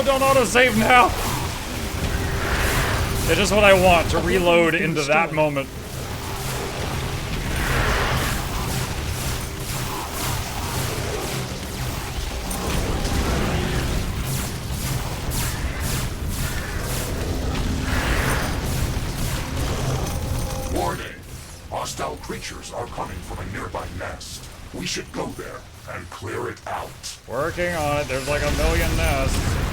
don't autosave now! It's just what I want, to reload into that moment. Warning! Hostile creatures are coming from a nearby nest. We should go there and clear it out. Working on it. There's like a million nests.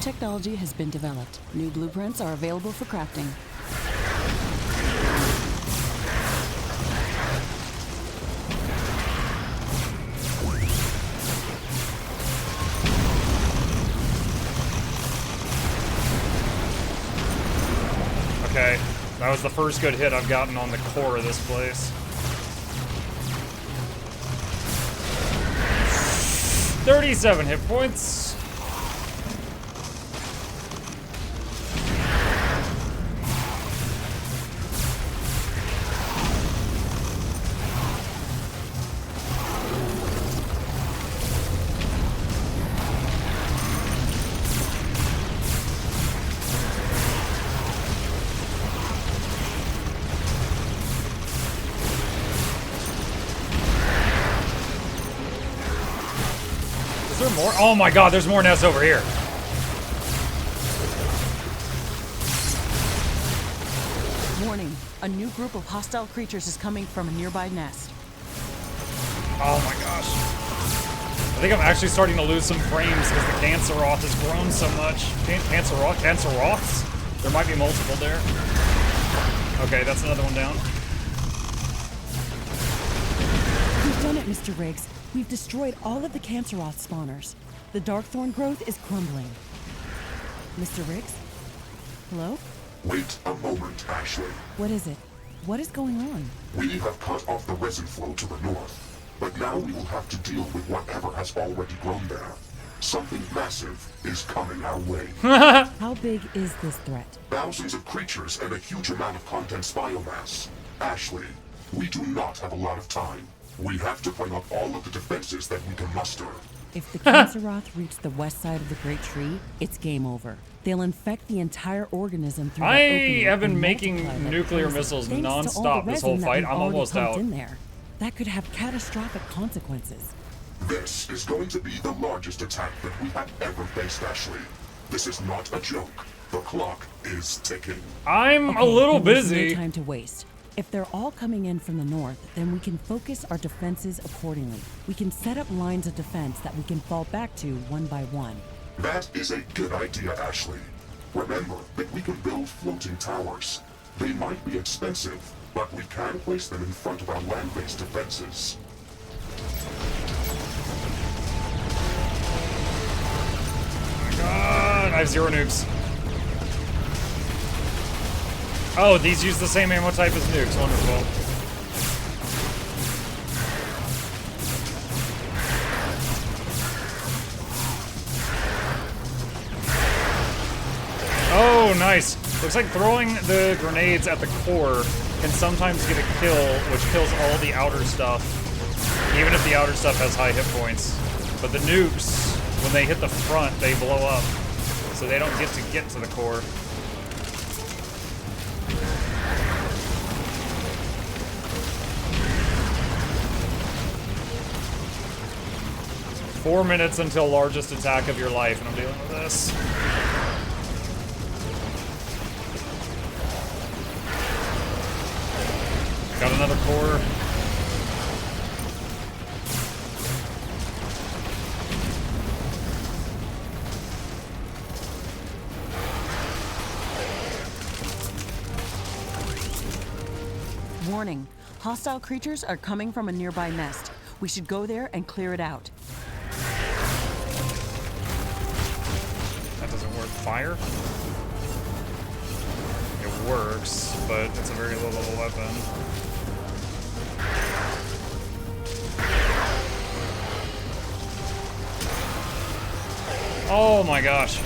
Technology has been developed. New blueprints are available for crafting. Okay, that was the first good hit I've gotten on the core of this place. 37 hit points. More? Oh my god, there's more nests over here. Warning, a new group of hostile creatures is coming from a nearby nest. Oh my gosh. I think I'm actually starting to lose some frames because the Canceroth has grown so much. Canceroths? There might be multiple there. Okay, that's another one down. We've done it, Mr. Riggs. We've destroyed all of the Canceroth spawners. The Darkthorn growth is crumbling. Mr. Riggs? Hello? Wait a moment, Ashley. What is it? What is going on? We have cut off the resin flow to the north, but now we will have to deal with whatever has already grown there. Something massive is coming our way. How big is this threat? Thousands of creatures and a huge amount of contents biomass. Ashley, we do not have a lot of time. We have to bring up all of the defenses that we can muster. If the Canceroth reach the west side of the Great Tree, it's game over. They'll infect the entire organism through that opening. I have been making nuclear missiles non-stop this whole fight. I'm almost out. In there. That could have catastrophic consequences. This is going to be the largest attack that we have ever faced, Ashley. This is not a joke. The clock is ticking. I'm a little busy. No time to waste. If they're all coming in from the north, then we can focus our defenses accordingly. We can set up lines of defense that we can fall back to one by one. That is a good idea, Ashley. Remember that we can build floating towers. They might be expensive, but we can place them in front of our land-based defenses. Oh my god, I have 0 nukes. Oh, these use the same ammo type as nukes. Wonderful. Oh, nice. Looks like throwing the grenades at the core can sometimes get a kill, which kills all the outer stuff, even if the outer stuff has high hit points. But the nukes, when they hit the front, they blow up, so they don't get to the core. Four minutes until largest attack of your life, and I'm dealing with this. Got another core. Warning. Hostile creatures are coming from a nearby nest. We should go there and clear it out. That doesn't work. Fire? It works, but it's a very low level weapon. Oh my gosh.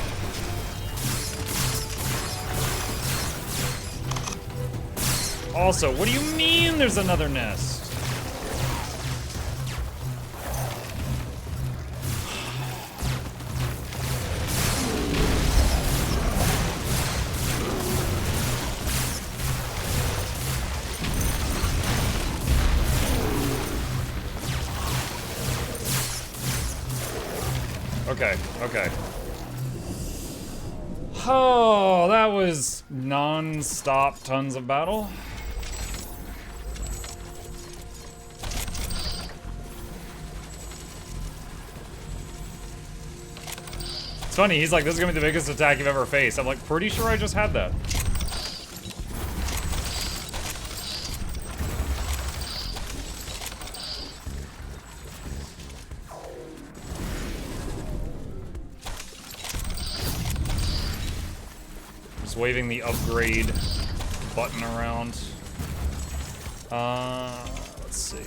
Also, what do you mean there's another nest? Okay, okay. Oh, that was non-stop tons of battle. It's funny, he's like, this is gonna be the biggest attack you've ever faced. I'm like, pretty sure I just had that. Just waving the upgrade button around. Let's see.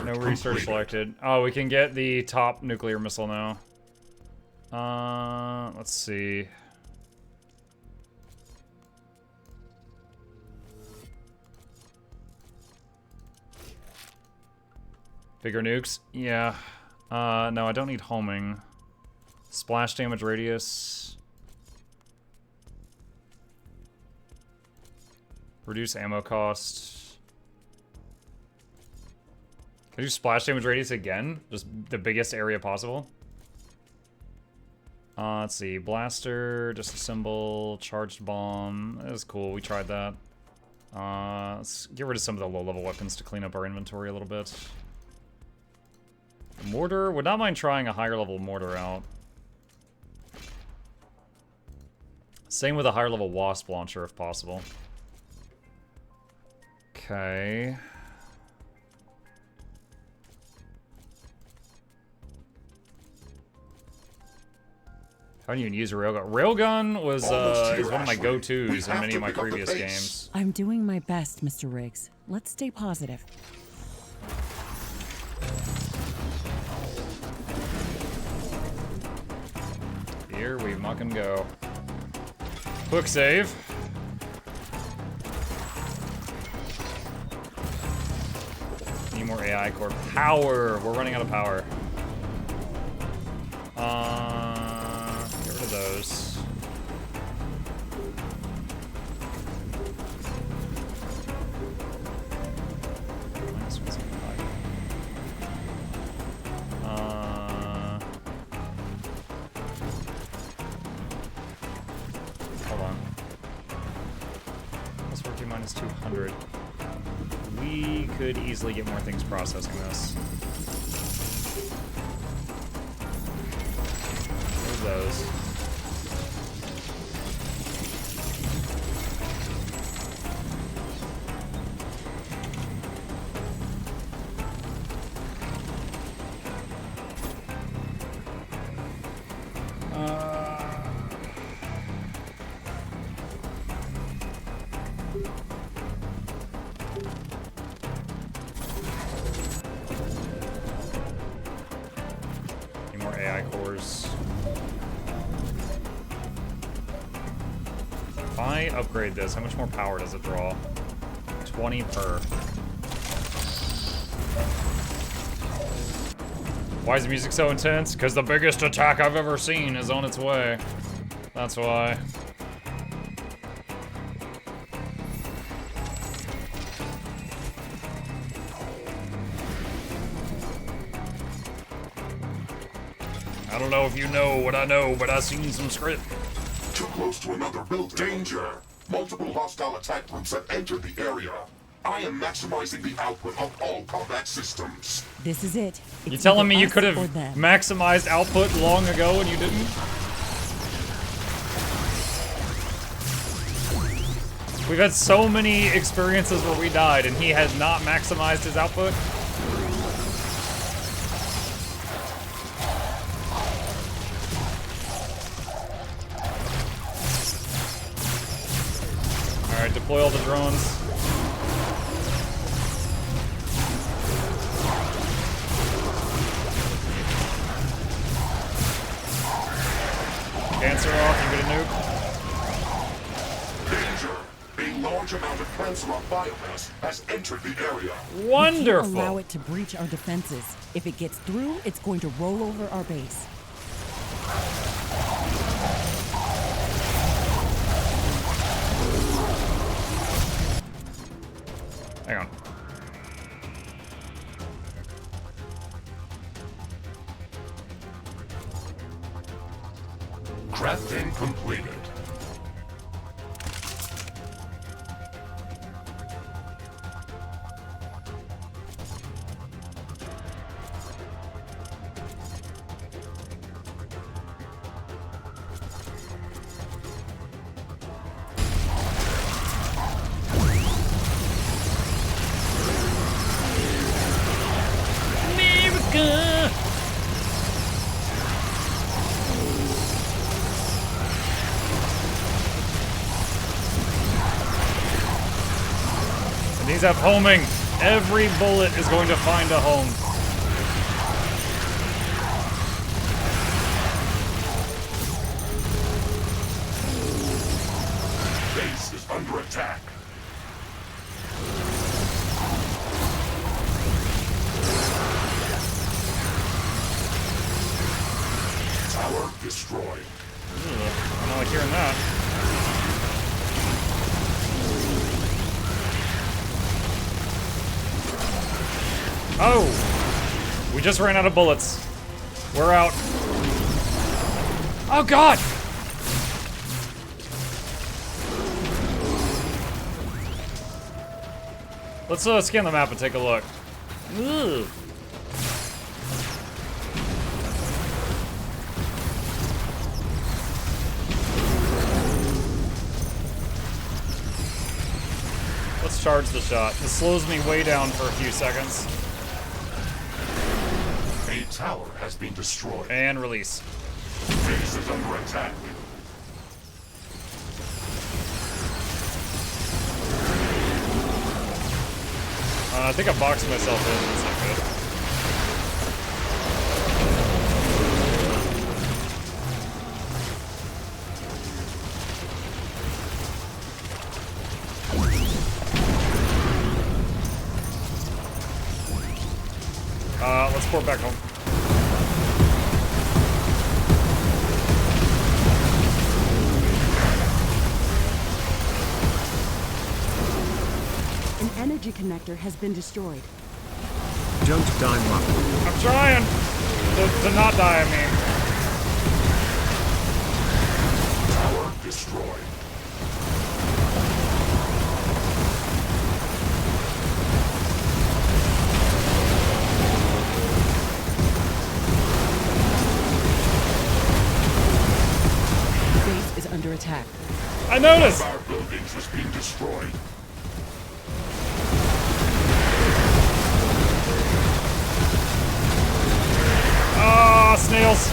No research selected. Oh, we can get the top nuclear missile now. Let's see. Bigger nukes? Yeah. No, I don't need homing. Splash damage radius. Reduce ammo cost. Can I do splash damage radius again? Just the biggest area possible? Let's see. Blaster, disassemble, charged bomb. That was cool. We tried that. Let's get rid of some of the low-level weapons to clean up our inventory a little bit. Mortar. Would not mind trying a higher-level mortar out. Same with a higher-level wasp launcher, if possible. Okay. I don't even use a railgun. Railgun was is one of my go-tos in many of my previous games. I'm doing my best, Mr. Riggs. Let's stay positive. Here we muck and go. Quick save. Need more AI core power. We're running out of power. Get rid of those. Minus 175. Hold on. Plus 14 minus 200. We could easily get more things processing this. Those. Any more AI cores? If I upgrade this, how much more power does it draw? 20 per. Why is the music so intense? Because the biggest attack I've ever seen is on its way. That's why. I don't know if you know what I know, but I've seen some script. Too close to another building. Danger! Multiple hostile attack groups have entered the area. I am maximizing the output of all combat systems. This is it. You It's telling me either you us could have or them. maximized output long ago and you didn't? We've had so many experiences where we died and he has not maximized his output. Alright, deploy all the drones. Cancer off, you get a nuke. Danger! A large amount of cancerous biomass has entered the area. We can't Wonderful! allow it to breach our defenses. If it gets through, it's going to roll over our base. Hang on. Crafting completed. America! And these have homing. Every bullet is going to find a home. Base is under attack. Tower destroyed. I don't like hearing that. Oh! We just ran out of bullets. We're out. Oh god! Let's scan the map and take a look. Ugh. Let's charge the shot. This slows me way down for a few seconds. A tower has been destroyed. And release. Base is under attack. I think I boxed myself in. That's not good. Let's port back home. An energy connector has been destroyed. Don't die, Mukluk. I'm trying to not die, I mean. Tower destroyed. Base is under attack. I noticed! Our buildings is being destroyed. Ah, snails.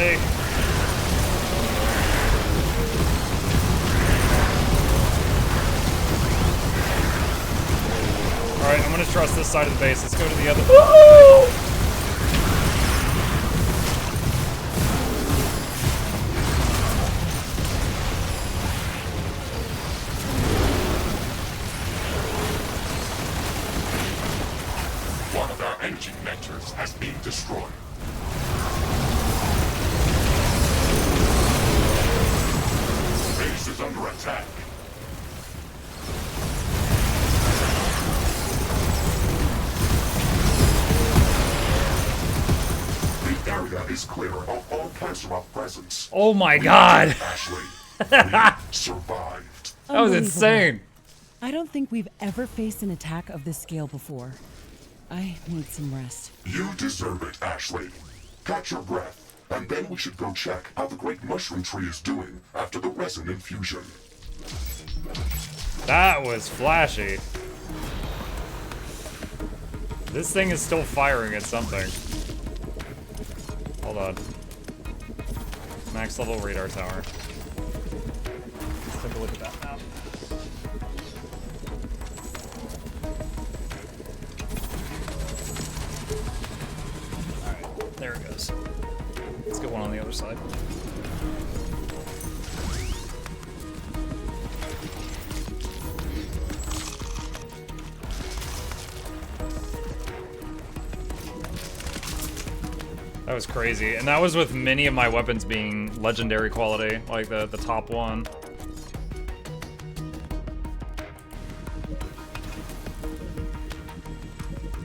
Ashley. Alright, I'm gonna trust this side of the base. Let's go to the other. Woohoo! One of our energy connectors has been destroyed. Base is under attack. The area is clear of all Canceroth presence. Oh my god! Ashley, we survived. That was Unbelievable. insane. I don't think we've ever faced an attack of this scale before. I need some rest. You deserve it, Ashley. Catch your breath, and then we should go check how the great mushroom tree is doing after the resin infusion. That was flashy. This thing is still firing at something. Hold on. Max level radar tower. Let's take a look at that map. Alright, there it goes. Let's get one on the other side. That was crazy, and that was with many of my weapons being legendary quality, like the top one.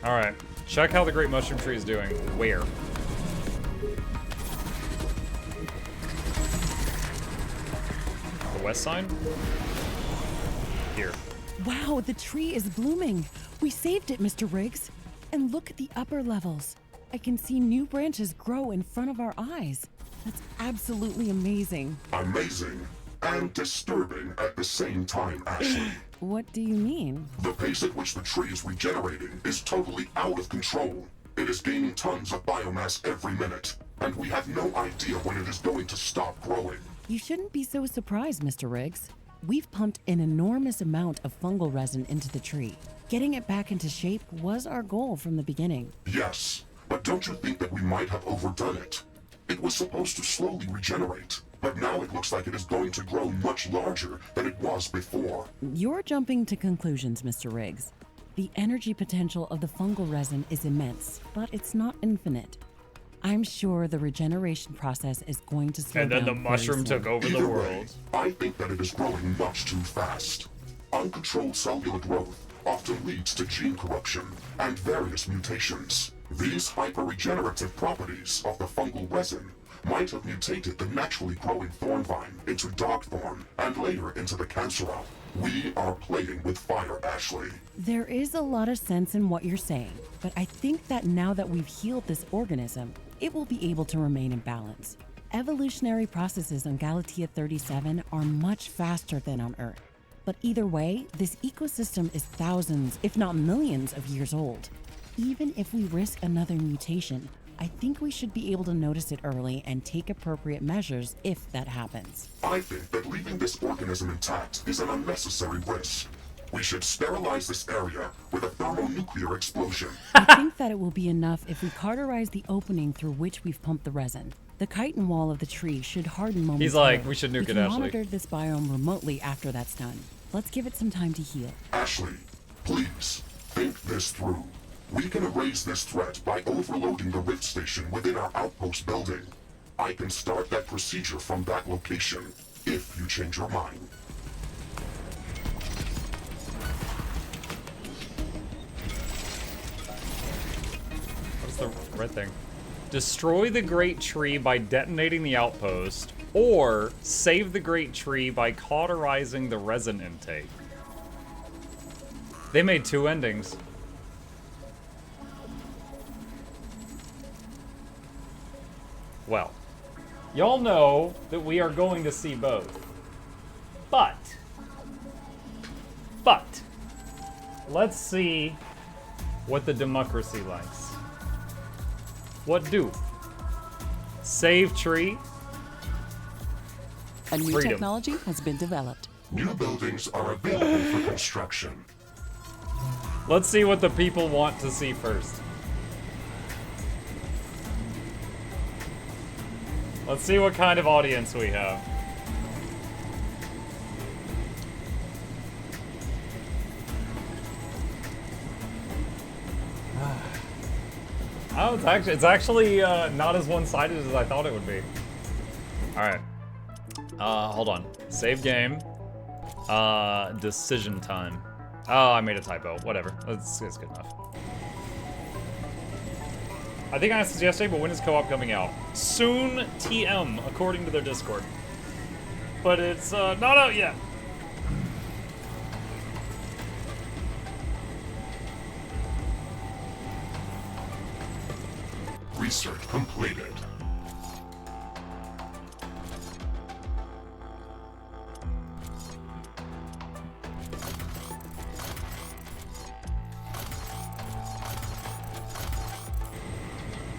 Alright, check how the Great Mushroom Tree is doing. Where? The west side? Here. Wow, the tree is blooming. We saved it, Mr. Riggs. And look at the upper levels. I can see new branches grow in front of our eyes. That's absolutely amazing. Amazing and disturbing at the same time, Ashley. What do you mean? The pace at which the tree is regenerating is totally out of control. It is gaining tons of biomass every minute, and we have no idea when it is going to stop growing. You shouldn't be so surprised, Mr. Riggs. We've pumped an enormous amount of fungal resin into the tree. Getting it back into shape was our goal from the beginning. Yes, but don't you think that we might have overdone it? It was supposed to slowly regenerate, but now it looks like it is going to grow much larger than it was before. You're jumping to conclusions, Mr. Riggs. The energy potential of the fungal resin is immense, but it's not infinite. I'm sure the regeneration process is going to slow And down then the very mushroom soon. took over the Either way, world. I think that it is growing much too fast. Uncontrolled cellular growth often leads to gene corruption and various mutations. These hyper-regenerative properties of the fungal resin might have mutated the naturally growing thorn vine into darkthorn and later into the canceroth. We are playing with fire, Ashley. There is a lot of sense in what you're saying, but I think that now that we've healed this organism, it will be able to remain in balance. Evolutionary processes on Galatea 37 are much faster than on Earth. But either way, this ecosystem is thousands, if not millions, of years old. Even if we risk another mutation, I think we should be able to notice it early and take appropriate measures if that happens. I think that leaving this organism intact is an unnecessary risk. We should sterilize this area with a thermonuclear explosion. I think that it will be enough if we cauterize the opening through which we've pumped the resin. The chitin wall of the tree should harden momentarily. He's like, we should nuke it, We can Ashley. monitor this biome remotely after that's done. Let's give it some time to heal. Ashley, please, think this through. We can erase this threat by overloading the rift station within our outpost building. I can start that procedure from that location, if you change your mind. What's the red thing? Destroy the great tree by detonating the outpost, or save the great tree by cauterizing the resin intake. They made two endings. Well, y'all know that we are going to see both. But, let's see what the democracy likes. What do? Save tree. A new Freedom. technology has been developed. New buildings are available for construction. Let's see what the people want to see first. Let's see what kind of audience we have. Oh, it's actually not as one-sided as I thought it would be. All right. Hold on. Save game. Decision time. Oh, I made a typo. Whatever. It's good enough. I think I asked this yesterday, but when is co-op coming out? Soon TM, according to their Discord. But it's not out yet. Research completed.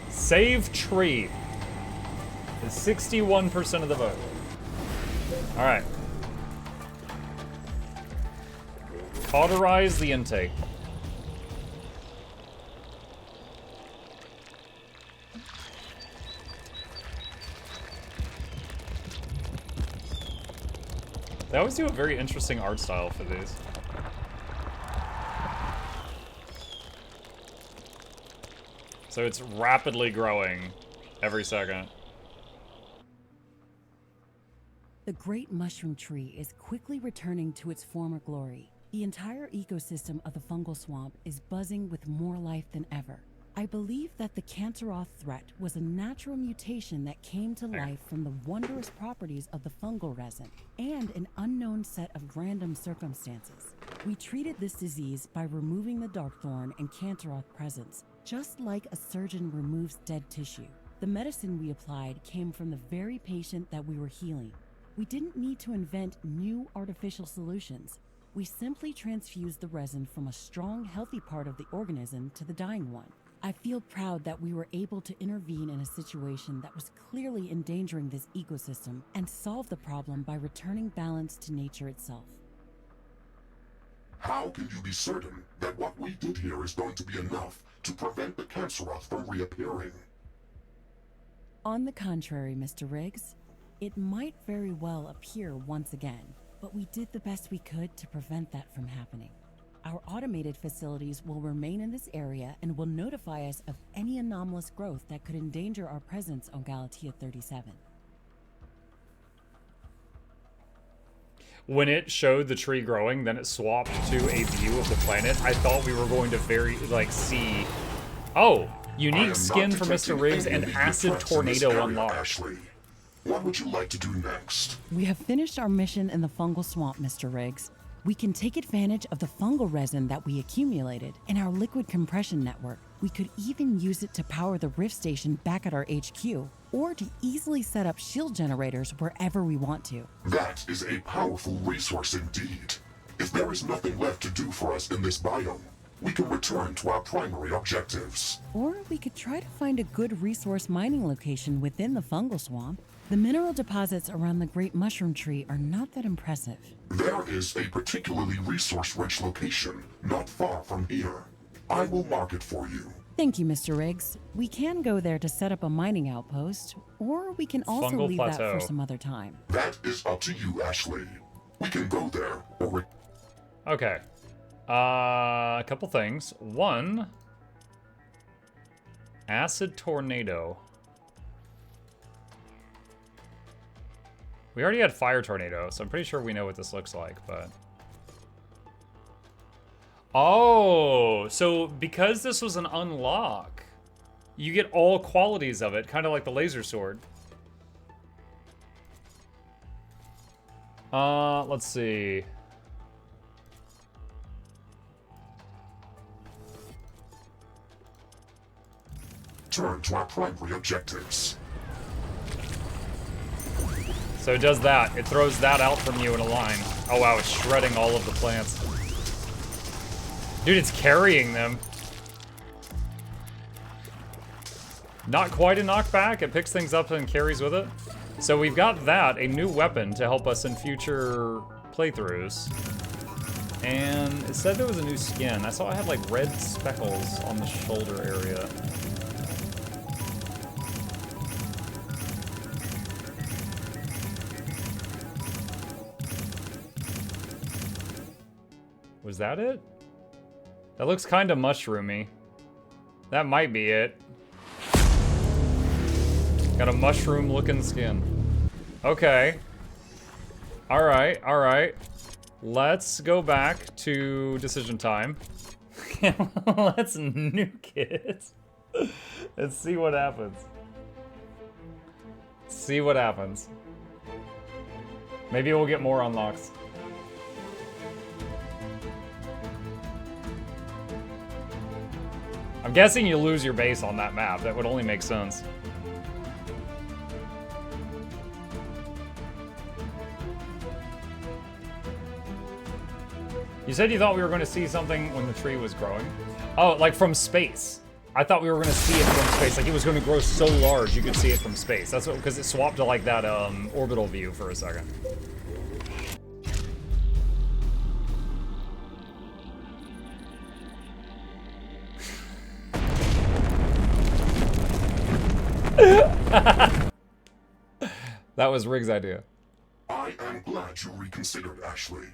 Save tree is 61% of the vote. All right. Cauterize the intake. They always do a very interesting art style for these. So it's rapidly growing every second. The great mushroom tree is quickly returning to its former glory. The entire ecosystem of the fungal swamp is buzzing with more life than ever. I believe that the Canceroth threat was a natural mutation that came to life from the wondrous properties of the fungal resin and an unknown set of random circumstances. We treated this disease by removing the Darkthorn and Canceroth presence, just like a surgeon removes dead tissue. The medicine we applied came from the very patient that we were healing. We didn't need to invent new artificial solutions. We simply transfused the resin from a strong, healthy part of the organism to the dying one. I feel proud that we were able to intervene in a situation that was clearly endangering this ecosystem and solve the problem by returning balance to nature itself. How can you be certain that what we did here is going to be enough to prevent the Canceroth from reappearing? On the contrary, Mr. Riggs, it might very well appear once again, but we did the best we could to prevent that from happening. Our automated facilities will remain in this area and will notify us of any anomalous growth that could endanger our presence on Galatea 37. When it showed the tree growing, then it swapped to a view of the planet. I thought we were going to see, oh, unique skin for Mr. Riggs and acid tornado unlocked. Ashley, what would you like to do next? We have finished our mission in the fungal swamp, Mr. Riggs. We can take advantage of the fungal resin that we accumulated in our liquid compression network. We could even use it to power the Rift Station back at our HQ, or to easily set up shield generators wherever we want to. That is a powerful resource indeed. If there is nothing left to do for us in this biome, we can return to our primary objectives. Or we could try to find a good resource mining location within the fungal swamp. The mineral deposits around the Great Mushroom Tree are not that impressive. There is a particularly resource-rich location not far from here. I will mark it for you. Thank you, Mr. Riggs. We can go there to set up a mining outpost, or we can also Fungal leave plateau. that for some other time. That is up to you, Ashley. We can go there, or Okay. A couple things. One, acid tornado. We already had fire tornado, so I'm pretty sure we know what this looks like, but... Oh, so because this was an unlock, you get all qualities of it, kind of like the laser sword. Let's see. turn to our primary objectives. So it does that. It throws that out from you in a line. Oh wow, it's shredding all of the plants. Dude, it's carrying them. Not quite a knockback. It picks things up and carries with it. So we've got that, a new weapon to help us in future playthroughs. And it said there was a new skin. I saw I had like red speckles on the shoulder area. Was that it? That looks kind of mushroomy. That might be it. Got a mushroom looking skin. Okay. Alright, alright. Let's go back to decision time. Let's nuke it. Let's see what happens. See what happens. Maybe we'll get more unlocks. I'm guessing you lose your base on that map. That would only make sense. You said you thought we were going to see something when the tree was growing? Oh, like from space. I thought we were going to see it from space. Like it was going to grow so large you could see it from space. That's what, because it swapped to like that orbital view for a second. That was Rig's idea. I am glad you reconsidered, Ashley.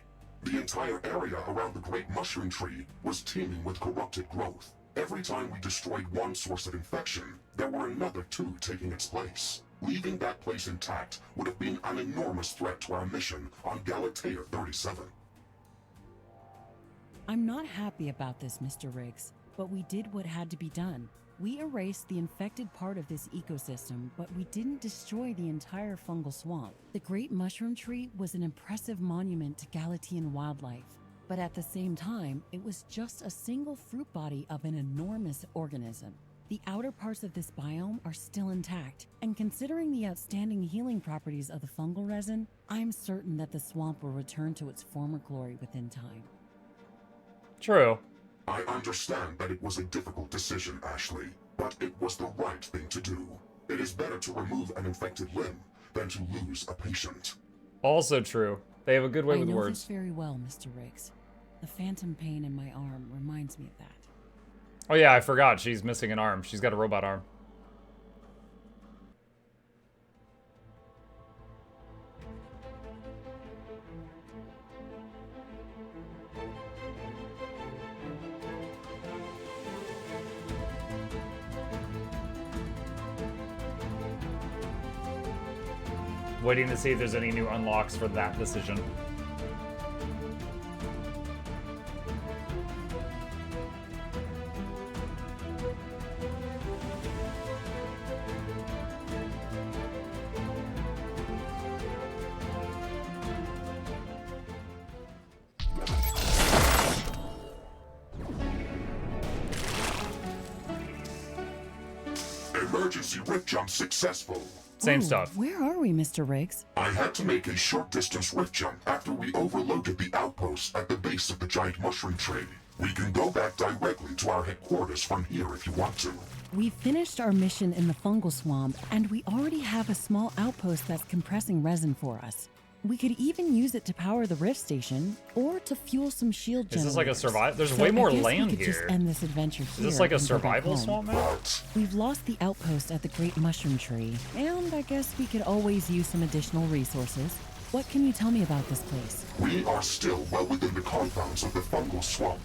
The entire area around the Great Mushroom Tree was teeming with corrupted growth. Every time we destroyed one source of infection, there were another two taking its place. Leaving that place intact would have been an enormous threat to our mission on Galatea 37. I'm not happy about this, Mr. Riggs, but we did what had to be done. We erased the infected part of this ecosystem, but we didn't destroy the entire fungal swamp. The Great Mushroom Tree was an impressive monument to Galatean wildlife, but at the same time, it was just a single fruit body of an enormous organism. The outer parts of this biome are still intact, and considering the outstanding healing properties of the fungal resin, I'm certain that the swamp will return to its former glory within time. True. I understand that it was a difficult decision, Ashley, but it was the right thing to do. It is better to remove an infected limb than to lose a patient. Also true. They have a good way with I know words. this very well, Mr. Riggs. The phantom pain in my arm reminds me of that. Oh yeah, I forgot. She's missing an arm. She's got a robot arm. Waiting to see if there's any new unlocks for that decision. Emergency rift jump successful. Same Ooh, stuff. Where are we, Mr. Riggs? I had to make a short-distance rift jump after we overloaded the outpost at the base of the giant mushroom tree. We can go back directly to our headquarters from here if you want to. We finished our mission in the fungal swamp, and we already have a small outpost that's compressing resin for us. We could even use it to power the rift station, or to fuel some shield Is generators. this like a survival? There's So way more I guess land we could just here. end this adventure Is here this like a and go back survival home. swamp map? But We've lost the outpost at the Great Mushroom Tree, and I guess we could always use some additional resources. What can you tell me about this place? we are still well within the confines of the fungal swamp,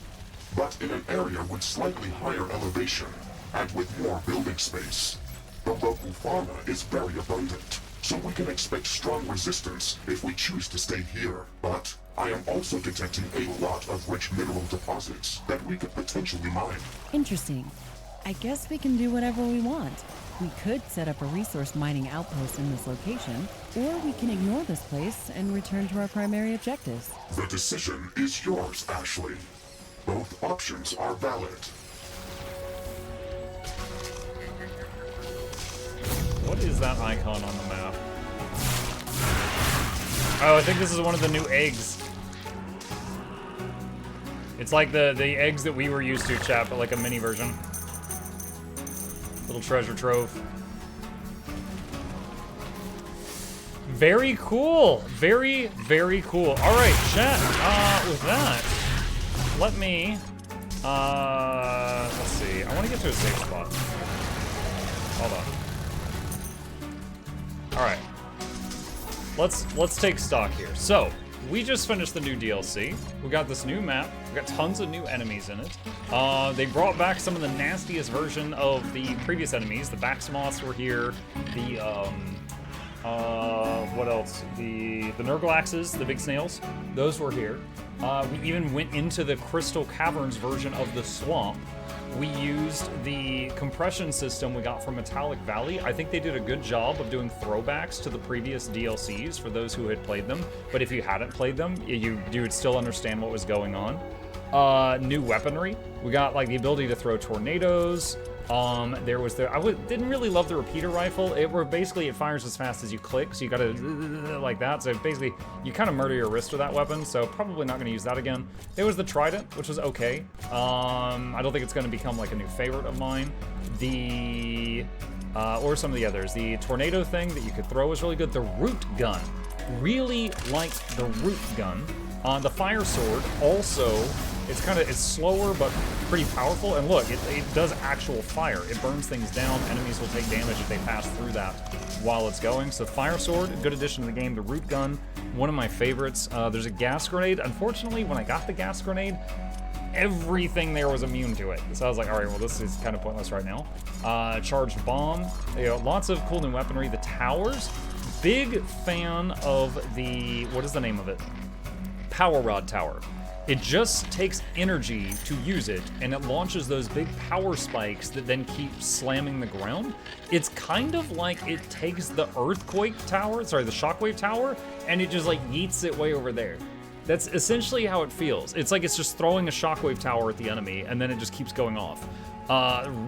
but in an area with slightly higher elevation and with more building space. The local fauna is very abundant, so we can expect strong resistance if we choose to stay here. But I am also detecting a lot of rich mineral deposits that we could potentially mine. Interesting. I guess we can do whatever we want. We could set up a resource mining outpost in this location, or we can ignore this place and return to our primary objectives. The decision is yours, Ashley. Both options are valid. What is that icon on the map? Oh, I think this is one of the new eggs. It's like the eggs that we were used to, chat, but like a mini version. Little treasure trove. Very cool. Very, very cool. All right, chat. With that, let me, let's see. I want to get to a safe spot. Hold on. All right. Let's take stock here. So, we just finished the new DLC. We got this new map. We got tons of new enemies in it. They brought back some of the nastiest version of the previous enemies. The Baxmoths were here. The, what else? The Nurglaxes, the big snails. Those were here. We even went into the Crystal Caverns version of the swamp. We used the compression system we got from Metallic Valley. I think they did a good job of doing throwbacks to the previous DLCs for those who had played them. But if you hadn't played them, you would still understand what was going on. New weaponry. We got like the ability to throw tornadoes. There was didn't really love the repeater rifle. It fires as fast as you click, so you gotta like that. So basically, you kind of murder your wrist with that weapon. So probably not gonna use that again. There was the trident, which was okay. I don't think it's gonna become like a new favorite of mine. Or some of the others. The tornado thing that you could throw was really good. The root gun, really liked the root gun. The fire sword also. It's slower, but pretty powerful. And look, it does actual fire. It burns things down. Enemies will take damage if they pass through that while it's going. So fire sword, good addition to the game. The root gun, one of my favorites. There's a gas grenade. Unfortunately, when I got the gas grenade, everything there was immune to it. So I was like, all right, well, this is kind of pointless right now. Charged bomb. Lots of cool new weaponry. The towers. Big fan of the, what is the name of it? Power Rod Tower. It just takes energy to use it, and it launches those big power spikes that then keep slamming the ground. It's kind of like it takes the earthquake tower, the shockwave tower, and it just like yeets it way over there. That's essentially how it feels. It's like it's just throwing a shockwave tower at the enemy, and then it just keeps going off.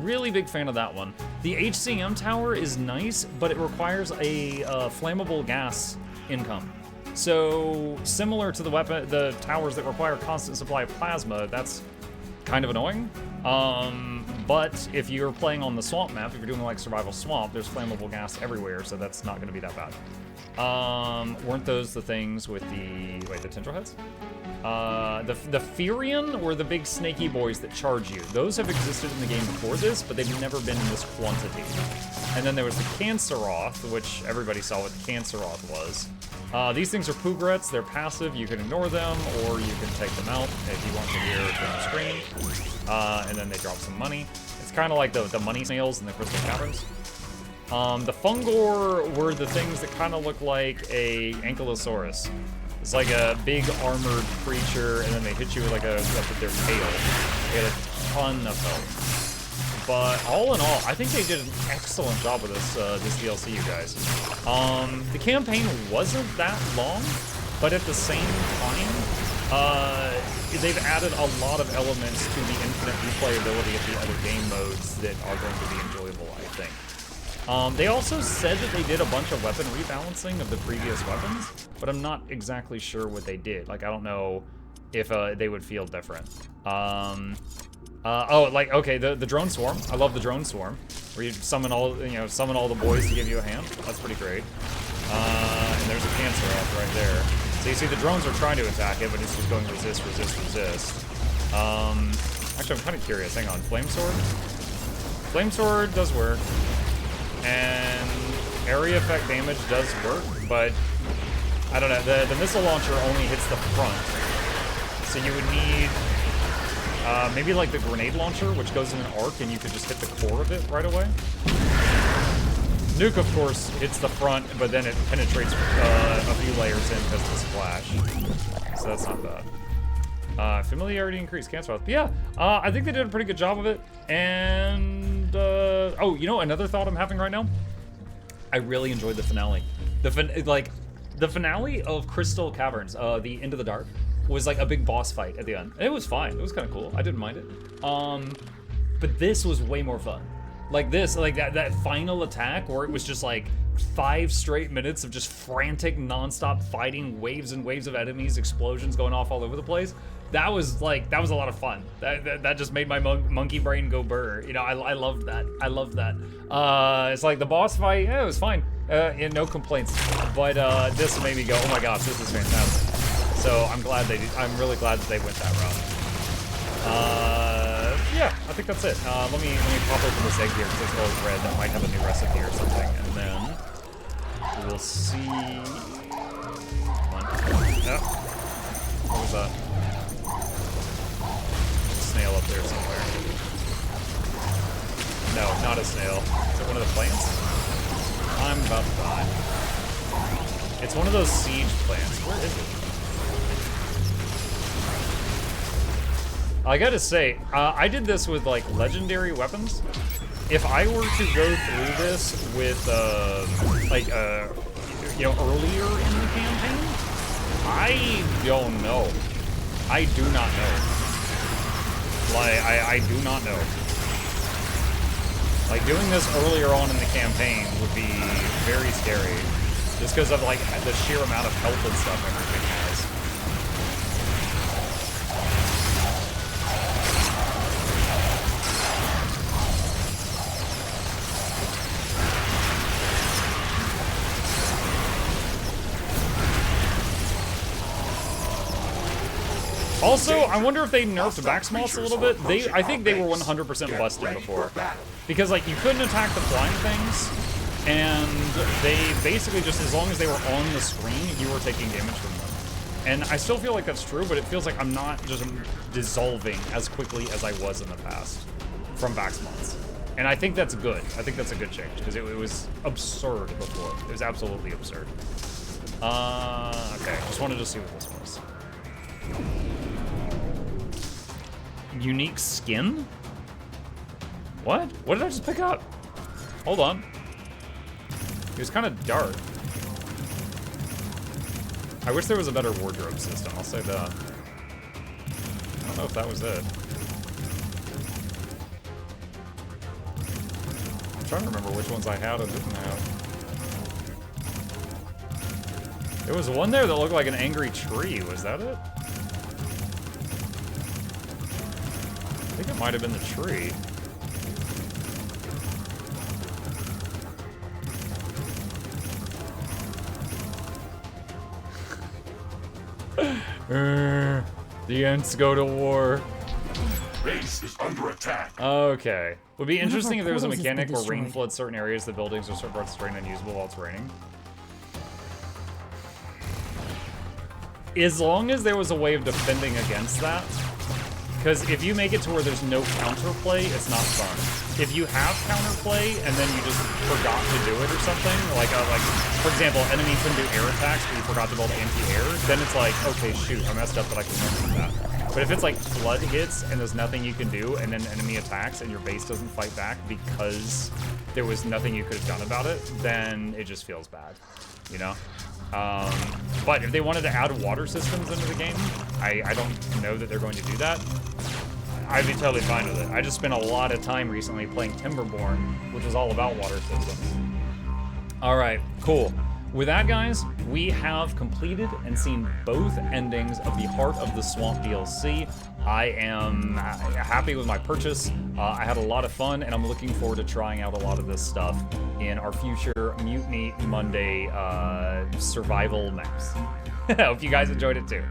Really big fan of that one. The HCM tower is nice, but it requires a flammable gas income. So similar to the towers that require constant supply of plasma, that's kind of annoying. But if you're playing on the swamp map, if you're doing like survival swamp, there's flammable gas everywhere, so that's not going to be that bad. Weren't those the things with the tendril heads? The Furion were the big snaky boys that charge you. Those have existed in the game before this, but they've never been in this quantity. And then there was the Canceroth, which everybody saw what the Canceroth was. These things are Pugrets. They're passive. You can ignore them, or you can take them out if you want to hear them scream. And then they drop some money. It's kind of like the money snails in the Crystal Caverns. The Fungor were the things that kind of look like a Ankylosaurus. It's like a big armored creature, and then they hit you with with their tail. They had a ton of health. But all in all, I think they did an excellent job with this DLC, you guys. The campaign wasn't that long, but at the same time, they've added a lot of elements to the infinite replayability of the other game modes that are going to be enjoyable, I think. They also said that they did a bunch of weapon rebalancing of the previous weapons, but I'm not exactly sure what they did. Like, I don't know if they would feel different. The drone swarm. I love the drone swarm, where you summon all the boys to give you a hand. That's pretty great. And there's a Canceroth right there. So you see the drones are trying to attack it, but it's just going resist, resist, resist. Actually, I'm kind of curious. Hang on, Flame Sword. Flame Sword does work, and area effect damage does work, but I don't know. The missile launcher only hits the front, so you would need. Maybe like the grenade launcher, which goes in an arc and you could just hit the core of it right away. Nuke, of course, hits the front, but then it penetrates a few layers in because of the splash. So that's not bad. Familiarity increased, Canceroth. But yeah, I think they did a pretty good job of it. And, oh, you know, another thought I'm having right now? I really enjoyed the finale. The finale of Crystal Caverns, the Into the Dark, was like a big boss fight at the end. And it was fine. It was kind of cool. I didn't mind it. But this was way more fun. Like this, like that final attack where it was just like 5 straight minutes of just frantic, nonstop fighting, waves and waves of enemies, explosions going off all over the place. that was a lot of fun. That just made my monkey brain go burr. You know, I loved that. I loved that. It's like the boss fight, yeah, it was fine. Yeah, no complaints. But this made me go, oh my gosh, this is fantastic. So I'm really glad that they went that route. Yeah, I think that's it. Let me pop open this egg here because it's always red. That might have a new recipe or something, and then we'll see. Come on. Oh. What was that? Snail up there somewhere. No, not a snail. Is it one of the plants? I'm about to die. It's one of those siege plants. Where is it? I gotta say, I did this with like legendary weapons. If I were to go through this with you know, earlier in the campaign, I don't know. I do not know. Like, I do not know. Like, doing this earlier on in the campaign would be very scary. Just because of, like, the sheer amount of health and stuff everything has. Also, I wonder if they nerfed back smalls a little bit. I think they were 100% busted before. Because, like, you couldn't attack the flying things, and they basically just, as long as they were on the screen, you were taking damage from them. And I still feel like that's true, but it feels like I'm not just dissolving as quickly as I was in the past from back smalls. And I think that's good. I think that's a good change, because it was absurd before. It was absolutely absurd. Okay, just wanted to see what this was. Unique skin? What? What did I just pick up? Hold on. It was kind of dark. I wish there was a better wardrobe system, I'll say that. I don't know if that was it. I'm trying to remember which ones I had and didn't have. There was one there that looked like an angry tree, was that it? I think it might have been the tree. The Ents go to war. Base is under attack. Okay. Would be interesting if there was a portals has mechanic been where rain destroyed. floods certain areas, the buildings or certain parts of terrain unusable while it's raining. As long as there was a way of defending against that. Because if you make it to where there's no counterplay, it's not fun. If you have counterplay and then you just forgot to do it or something, like for example, enemy couldn't do air attacks, but you forgot to build anti-air, then it's like, okay, shoot, I messed up, but I can learn from that. But if it's like flood hits and there's nothing you can do, and then enemy attacks and your base doesn't fight back because there was nothing you could have done about it, then it just feels bad, you know? But if they wanted to add water systems into the game, I don't know that they're going to do that. I'd be totally fine with it. I just spent a lot of time recently playing Timberborn, which is all about water systems. All right, cool. With that, guys, we have completed and seen both endings of the Heart of the Swamp DLC. I am happy with my purchase. I had a lot of fun, and I'm looking forward to trying out a lot of this stuff in our future Mutiny Monday survival maps. I hope you guys enjoyed it too.